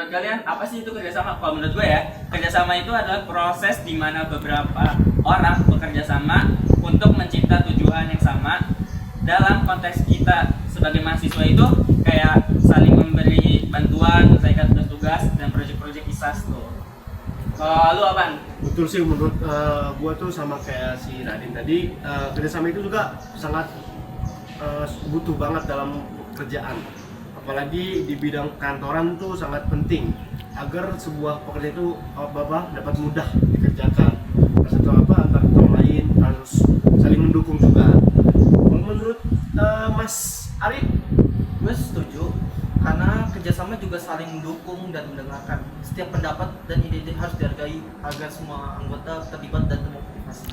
menurut kalian apa sih itu kerjasama? Kalau menurut gue ya, kerjasama itu adalah proses di mana beberapa orang bekerja sama untuk mencipta tujuan yang sama. Dalam konteks kita sebagai mahasiswa itu kayak saling memberi bantuan, menyelesaikan tugas dan proyek-proyek ISAS tuh. Kalau lu apaan? Betul sih, menurut gua tuh sama kayak si Radin tadi, kerjasama itu juga sangat butuh banget dalam pekerjaan, apalagi di bidang kantoran tuh sangat penting agar sebuah pekerjaan itu dapat mudah dikerjakan. Satu antar orang lain harus saling mendukung juga. Menurut Mas Arif? Gue setuju, karena kerjasama juga saling mendukung dan mendengarkan. Setiap pendapat dan ide harus dihargai agar semua anggota terlibat dan termotivasi.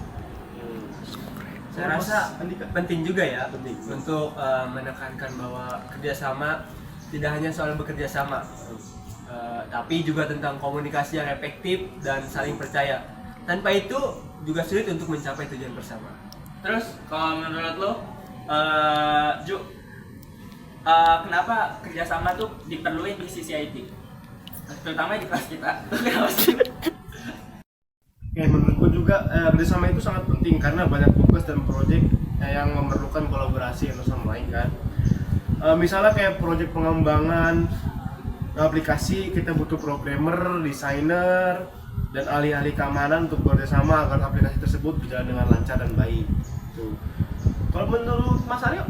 Saya rasa penting juga ya Penting. untuk menekankan bahwa kerjasama tidak hanya soal bekerja sama, tapi juga tentang komunikasi yang efektif dan saling percaya. Tanpa itu juga sulit untuk mencapai tujuan bersama. Terus kalau menurut lo, Ju, kenapa kerjasama tuh diperluin di sisi IT? Terutama di kelas kita. Kenapa sih? Menurut gue juga kerjasama itu sangat penting karena banyak tugas dan proyek yang memerlukan kolaborasi atau sama lain kan. Misalnya kayak proyek pengembangan aplikasi, kita butuh programmer, desainer, dan ahli-ahli keamanan untuk bekerjasama agar aplikasi tersebut berjalan dengan lancar dan baik. Tuh. Kalau menurut Mas Aryo?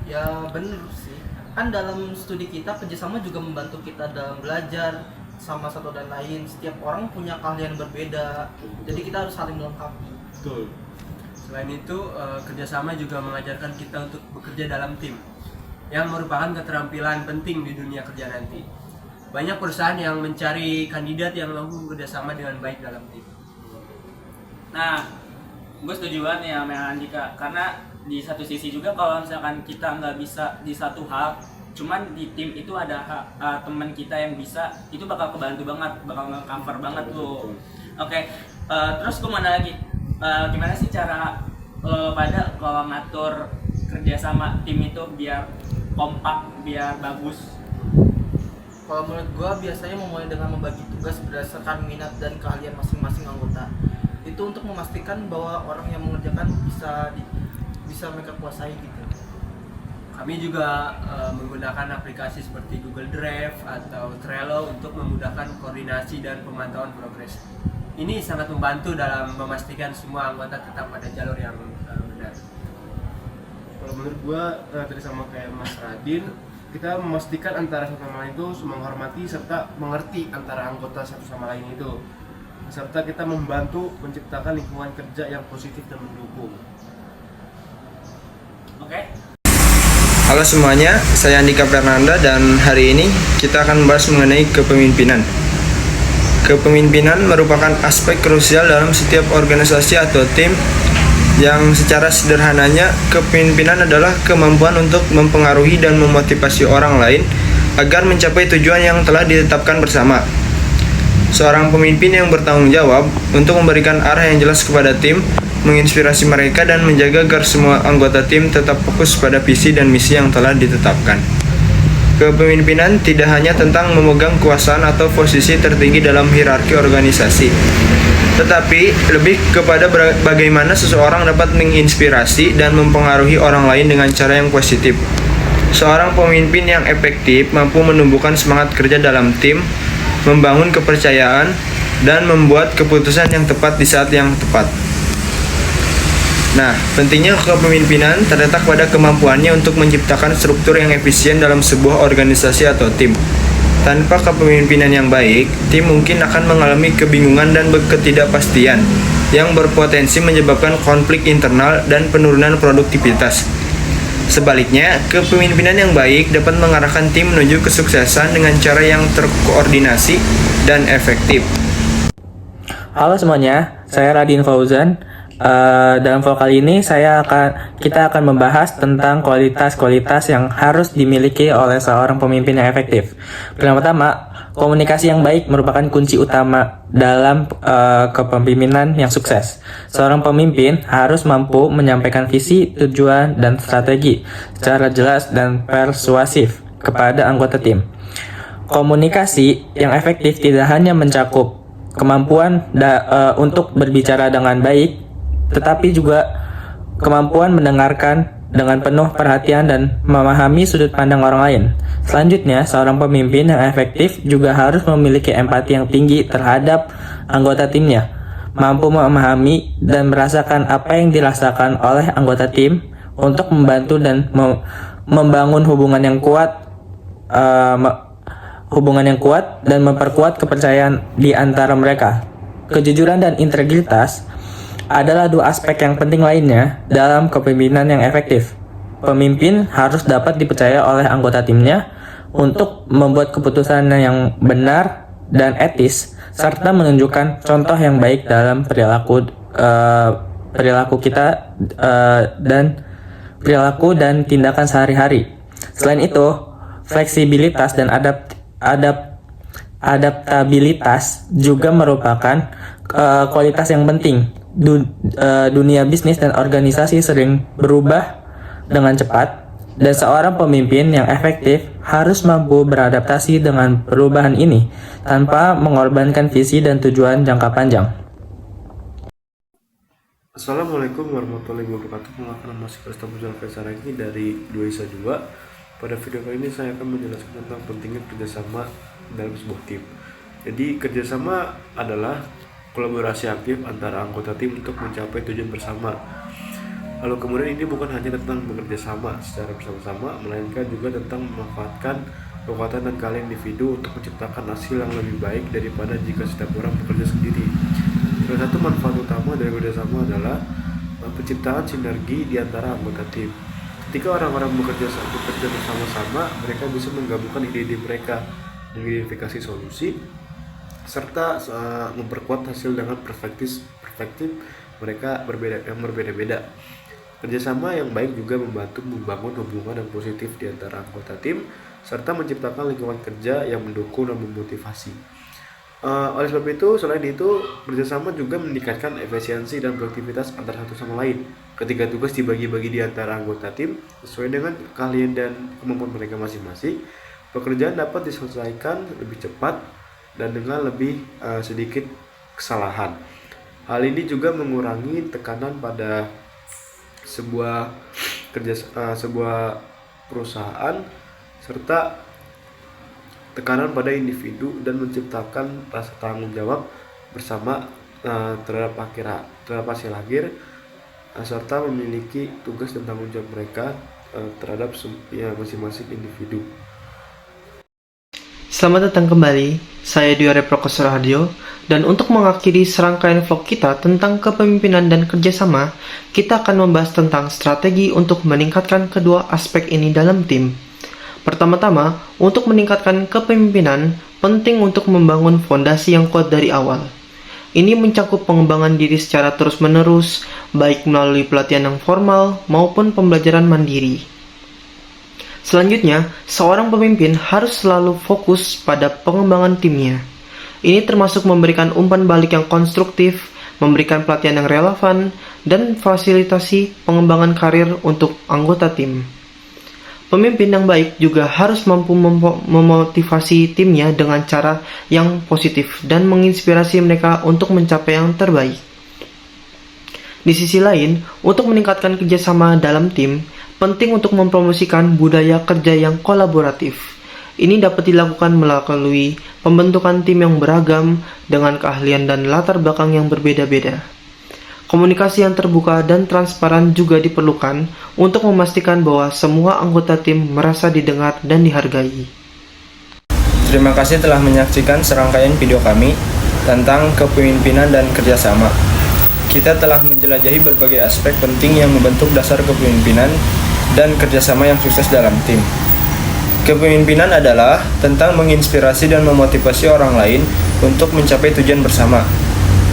Ya bener sih, kan dalam studi kita kerjasama juga membantu kita dalam belajar sama satu dan lain. Setiap orang punya keahlian berbeda, jadi kita harus saling melengkapi. Betul. Selain itu, kerjasama juga mengajarkan kita untuk bekerja dalam tim, yang merupakan keterampilan penting di dunia kerja nanti. Banyak perusahaan yang mencari kandidat yang mampu bekerjasama dengan baik dalam tim. Nah, gue setuju banget nih sama Andika, karena di satu sisi juga kalau misalkan kita nggak bisa di satu hal, cuman di tim itu ada teman kita yang bisa, itu bakal kebantu banget, bakal nge-cover banget tuh. Oke, terus gue mau nanya lagi, gimana sih cara lo pada kalau ngatur kerjasama tim itu biar kompak, biar bagus? Kalau menurut gua biasanya memulai dengan membagi tugas berdasarkan minat dan keahlian masing-masing anggota. Itu untuk memastikan bahwa orang yang mengerjakan bisa mereka kuasai gitu. Kami juga menggunakan aplikasi seperti Google Drive atau Trello untuk memudahkan koordinasi dan pemantauan progres. Ini sangat membantu dalam memastikan semua anggota tetap pada jalur yang benar. Kalau menurut gua tadi sama kayak Mas Radin, kita memastikan antara satu sama lain itu menghormati serta mengerti antara anggota satu sama lain itu, serta kita membantu menciptakan lingkungan kerja yang positif dan mendukung. Oke? Halo semuanya, saya Andika Fernanda dan hari ini kita akan membahas mengenai kepemimpinan. Kepemimpinan merupakan aspek krusial dalam setiap organisasi atau tim yang secara sederhananya kepemimpinan adalah kemampuan untuk mempengaruhi dan memotivasi orang lain agar mencapai tujuan yang telah ditetapkan bersama. Seorang pemimpin yang bertanggung jawab untuk memberikan arah yang jelas kepada tim, menginspirasi mereka dan menjaga agar semua anggota tim tetap fokus pada visi dan misi yang telah ditetapkan. Kepemimpinan tidak hanya tentang memegang kekuasaan atau posisi tertinggi dalam hierarki organisasi, tetapi lebih kepada bagaimana seseorang dapat menginspirasi dan mempengaruhi orang lain dengan cara yang positif. Seorang pemimpin yang efektif mampu menumbuhkan semangat kerja dalam tim, membangun kepercayaan, dan membuat keputusan yang tepat di saat yang tepat. Nah, pentingnya kepemimpinan terletak pada kemampuannya untuk menciptakan struktur yang efisien dalam sebuah organisasi atau tim. Tanpa kepemimpinan yang baik, tim mungkin akan mengalami kebingungan dan ketidakpastian yang berpotensi menyebabkan konflik internal dan penurunan produktivitas. Sebaliknya, kepemimpinan yang baik dapat mengarahkan tim menuju kesuksesan dengan cara yang terkoordinasi dan efektif. Halo semuanya, saya Radin Fauzan. Dalam vlog kali ini kita akan membahas tentang kualitas-kualitas yang harus dimiliki oleh seorang pemimpin yang efektif. Yang pertama, komunikasi yang baik merupakan kunci utama dalam kepemimpinan yang sukses. Seorang pemimpin harus mampu menyampaikan visi, tujuan, dan strategi secara jelas dan persuasif kepada anggota tim. Komunikasi yang efektif tidak hanya mencakup kemampuan untuk berbicara dengan baik, tetapi juga kemampuan mendengarkan dengan penuh perhatian dan memahami sudut pandang orang lain. Selanjutnya, seorang pemimpin yang efektif juga harus memiliki empati yang tinggi terhadap anggota timnya, mampu memahami dan merasakan apa yang dirasakan oleh anggota tim untuk membantu dan membangun hubungan yang kuat dan memperkuat kepercayaan di antara mereka. Kejujuran dan integritas adalah dua aspek yang penting lainnya dalam kepemimpinan yang efektif. Pemimpin harus dapat dipercaya oleh anggota timnya untuk membuat keputusan yang benar dan etis, serta menunjukkan contoh yang baik dalam perilaku kita dan tindakan sehari-hari. Selain itu, fleksibilitas dan adaptabilitas juga merupakan kualitas yang penting. Dunia bisnis dan organisasi sering berubah dengan cepat, dan seorang pemimpin yang efektif harus mampu beradaptasi dengan perubahan ini tanpa mengorbankan visi dan tujuan jangka panjang. Assalamualaikum warahmatullahi wabarakatuh. Nama saya Kristof Faisal ini dari 2ISA 2. Pada video kali ini saya akan menjelaskan tentang pentingnya kerjasama dalam sebuah tim. Jadi kerjasama adalah kolaborasi aktif antara anggota tim untuk mencapai tujuan bersama. Lalu kemudian ini bukan hanya tentang bekerja sama secara bersama-sama, melainkan juga tentang memanfaatkan kekuatan dan keahlian individu untuk menciptakan hasil yang lebih baik daripada jika setiap orang bekerja sendiri. Salah satu manfaat utama dari kerjasama adalah penciptaan sinergi di antara anggota tim. Ketika orang-orang bekerja bersama-sama, mereka bisa menggabungkan ide-ide mereka, mengidentifikasi solusi, serta memperkuat hasil dengan perspektif mereka berbeda-beda. Kerjasama yang baik juga membantu membangun hubungan yang positif di antara anggota tim, serta menciptakan lingkungan kerja yang mendukung dan memotivasi. Oleh sebab itu, selain itu, kerjasama juga meningkatkan efisiensi dan produktivitas antara satu sama lain. Ketika tugas dibagi-bagi di antara anggota tim sesuai dengan keahlian dan kemampuan mereka masing-masing, pekerjaan dapat diselesaikan lebih cepat dan dengan lebih sedikit kesalahan. Hal ini juga mengurangi tekanan pada sebuah perusahaan serta tekanan pada individu dan menciptakan rasa tanggung jawab bersama terhadap hasil akhir, serta memiliki tugas dan tanggung jawab mereka terhadap masing-masing individu. Selamat datang kembali, saya Diore Prokosor Hardio, dan untuk mengakhiri serangkaian vlog kita tentang kepemimpinan dan kerjasama, kita akan membahas tentang strategi untuk meningkatkan kedua aspek ini dalam tim. Pertama-tama, untuk meningkatkan kepemimpinan, penting untuk membangun fondasi yang kuat dari awal. Ini mencakup pengembangan diri secara terus-menerus, baik melalui pelatihan yang formal maupun pembelajaran mandiri. Selanjutnya, seorang pemimpin harus selalu fokus pada pengembangan timnya. Ini termasuk memberikan umpan balik yang konstruktif, memberikan pelatihan yang relevan, dan fasilitasi pengembangan karir untuk anggota tim. Pemimpin yang baik juga harus mampu memotivasi timnya dengan cara yang positif dan menginspirasi mereka untuk mencapai yang terbaik. Di sisi lain, untuk meningkatkan kerjasama dalam tim, penting untuk mempromosikan budaya kerja yang kolaboratif. Ini dapat dilakukan melalui pembentukan tim yang beragam dengan keahlian dan latar belakang yang berbeda-beda. Komunikasi yang terbuka dan transparan juga diperlukan untuk memastikan bahwa semua anggota tim merasa didengar dan dihargai. Terima kasih telah menyaksikan serangkaian video kami tentang kepemimpinan dan kerjasama. Kita telah menjelajahi berbagai aspek penting yang membentuk dasar kepemimpinan dan kerjasama yang sukses dalam tim. Kepemimpinan adalah tentang menginspirasi dan memotivasi orang lain untuk mencapai tujuan bersama.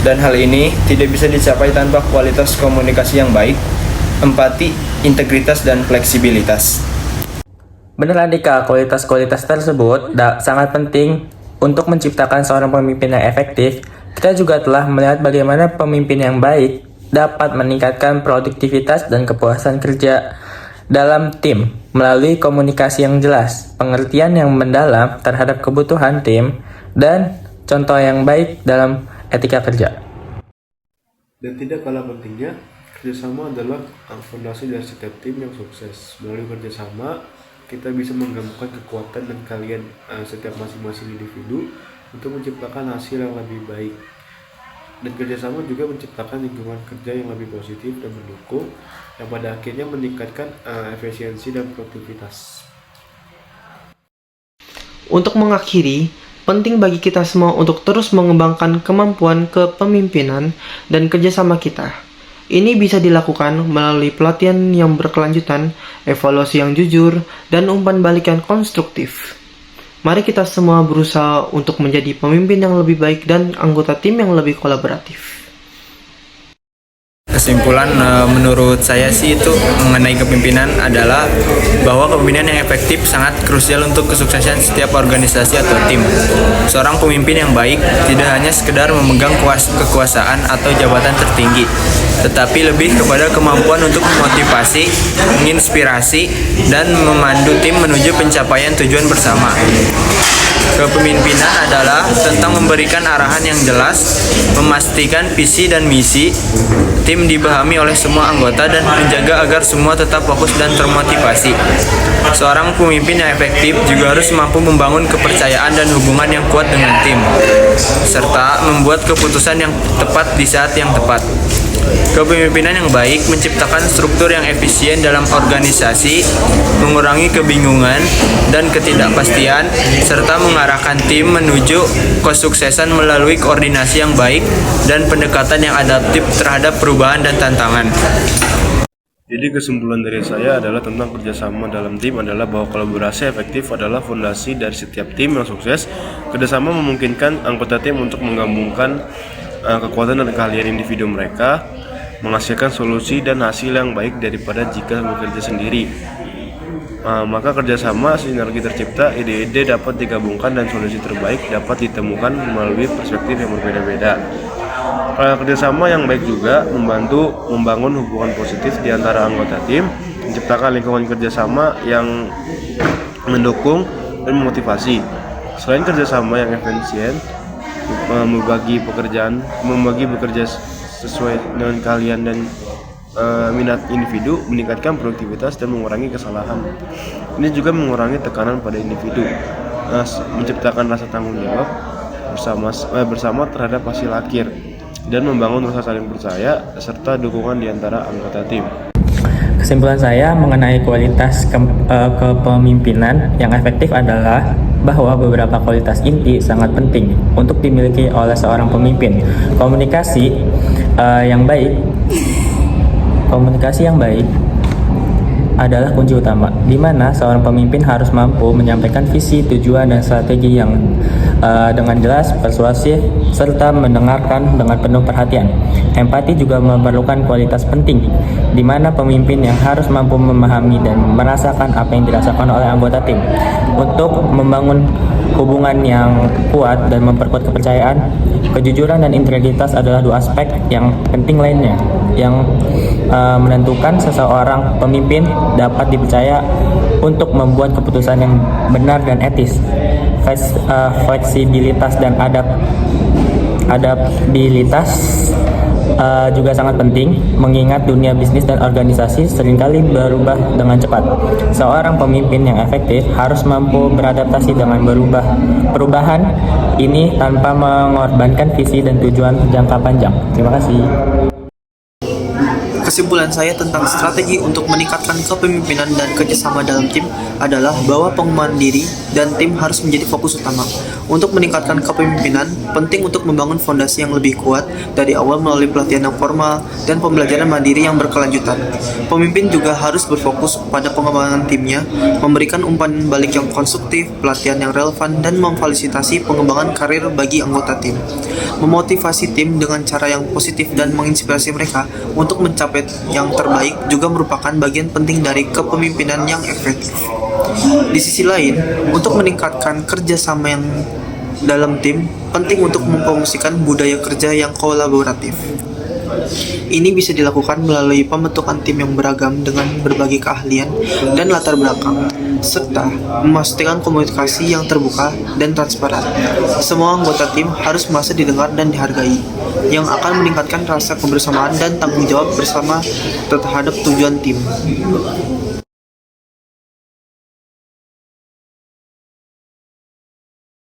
Dan hal ini tidak bisa dicapai tanpa kualitas komunikasi yang baik, empati, integritas, dan fleksibilitas. Benar Andika, kualitas-kualitas tersebut sangat penting untuk menciptakan seorang pemimpin yang efektif. Kita juga telah melihat bagaimana pemimpin yang baik dapat meningkatkan produktivitas dan kepuasan kerja dalam tim melalui komunikasi yang jelas, pengertian yang mendalam terhadap kebutuhan tim, dan contoh yang baik dalam etika kerja. Dan tidak kalah pentingnya, kerjasama adalah fondasi dari setiap tim yang sukses. Melalui kerjasama, kita bisa menggabungkan kekuatan dan kalian setiap masing-masing individu untuk menciptakan hasil yang lebih baik. Dan kerjasama juga menciptakan lingkungan kerja yang lebih positif dan mendukung, yang pada akhirnya meningkatkan efisiensi dan produktivitas. Untuk mengakhiri, penting bagi kita semua untuk terus mengembangkan kemampuan kepemimpinan dan kerjasama kita. Ini bisa dilakukan melalui pelatihan yang berkelanjutan, evaluasi yang jujur, dan umpan balik yang konstruktif. Mari kita semua berusaha untuk menjadi pemimpin yang lebih baik dan anggota tim yang lebih kolaboratif. Kesimpulan menurut saya sih itu mengenai kepemimpinan adalah bahwa kepemimpinan yang efektif sangat krusial untuk kesuksesan setiap organisasi atau tim. Seorang pemimpin yang baik tidak hanya sekedar memegang kekuasaan atau jabatan tertinggi, tetapi lebih kepada kemampuan untuk memotivasi, menginspirasi, dan memandu tim menuju pencapaian tujuan bersama. Kepemimpinan adalah tentang memberikan arahan yang jelas, memastikan visi dan misi tim dipahami oleh semua anggota, dan menjaga agar semua tetap fokus dan termotivasi. Seorang pemimpin yang efektif juga harus mampu membangun kepercayaan dan hubungan yang kuat dengan tim, serta membuat keputusan yang tepat di saat yang tepat. Kepemimpinan yang baik menciptakan struktur yang efisien dalam organisasi, mengurangi kebingungan dan ketidakpastian, serta mengarahkan tim menuju kesuksesan melalui koordinasi yang baik dan pendekatan yang adaptif terhadap perubahan dan tantangan. Jadi kesimpulan dari saya adalah tentang kerjasama dalam tim adalah bahwa kolaborasi efektif adalah fondasi dari setiap tim yang sukses. Kerjasama memungkinkan anggota tim untuk menggabungkan kekuatan dan keahlian individu mereka, menghasilkan solusi dan hasil yang baik daripada jika bekerja sendiri. Maka kerjasama sinergi tercipta, ide-ide dapat digabungkan dan solusi terbaik dapat ditemukan melalui perspektif yang berbeda-beda. Kerjasama yang baik juga membantu membangun hubungan positif di antara anggota tim, menciptakan lingkungan kerjasama yang mendukung dan memotivasi. Selain kerjasama yang efisien, membagi bekerja sesuai dengan kalian dan minat individu, meningkatkan produktivitas dan mengurangi kesalahan. Ini juga mengurangi tekanan pada individu, menciptakan rasa tanggung jawab bersama terhadap hasil akhir, dan membangun rasa saling percaya serta dukungan di antara anggota tim. Kesimpulan saya mengenai kualitas kepemimpinan yang efektif adalah bahwa beberapa kualitas inti sangat penting untuk dimiliki oleh seorang pemimpin. Komunikasi yang baik adalah kunci utama, di mana seorang pemimpin harus mampu menyampaikan visi, tujuan, dan strategi yang dengan jelas, persuasif, serta mendengarkan dengan penuh perhatian. Empati juga memerlukan kualitas penting, di mana pemimpin yang harus mampu memahami dan merasakan apa yang dirasakan oleh anggota tim. Untuk membangun hubungan yang kuat dan memperkuat kepercayaan, kejujuran dan integritas adalah dua aspek yang penting lainnya, yang menentukan seseorang pemimpin dapat dipercaya untuk membuat keputusan yang benar dan etis. Fleksibilitas dan adaptabilitas juga sangat penting, mengingat dunia bisnis dan organisasi seringkali berubah dengan cepat. Seorang pemimpin yang efektif harus mampu beradaptasi dengan perubahan ini tanpa mengorbankan visi dan tujuan jangka panjang. Terima kasih. Kesimpulan saya tentang strategi untuk meningkatkan kepemimpinan dan kerjasama dalam tim adalah bahwa pengembangan diri dan tim harus menjadi fokus utama. Untuk meningkatkan kepemimpinan, penting untuk membangun fondasi yang lebih kuat dari awal melalui pelatihan yang formal dan pembelajaran mandiri yang berkelanjutan. Pemimpin juga harus berfokus pada pengembangan timnya, memberikan umpan balik yang konstruktif, pelatihan yang relevan, dan memfasilitasi pengembangan karir bagi anggota tim. Memotivasi tim dengan cara yang positif dan menginspirasi mereka untuk mencapai yang terbaik juga merupakan bagian penting dari kepemimpinan yang efektif. Di sisi lain, untuk meningkatkan kerjasama yang dalam tim, penting untuk mempromosikan budaya kerja yang kolaboratif. Ini bisa dilakukan melalui pembentukan tim yang beragam dengan berbagai keahlian dan latar belakang, serta memastikan komunikasi yang terbuka dan transparan. Semua anggota tim harus merasa didengar dan dihargai, yang akan meningkatkan rasa kebersamaan dan tanggung jawab bersama terhadap tujuan tim.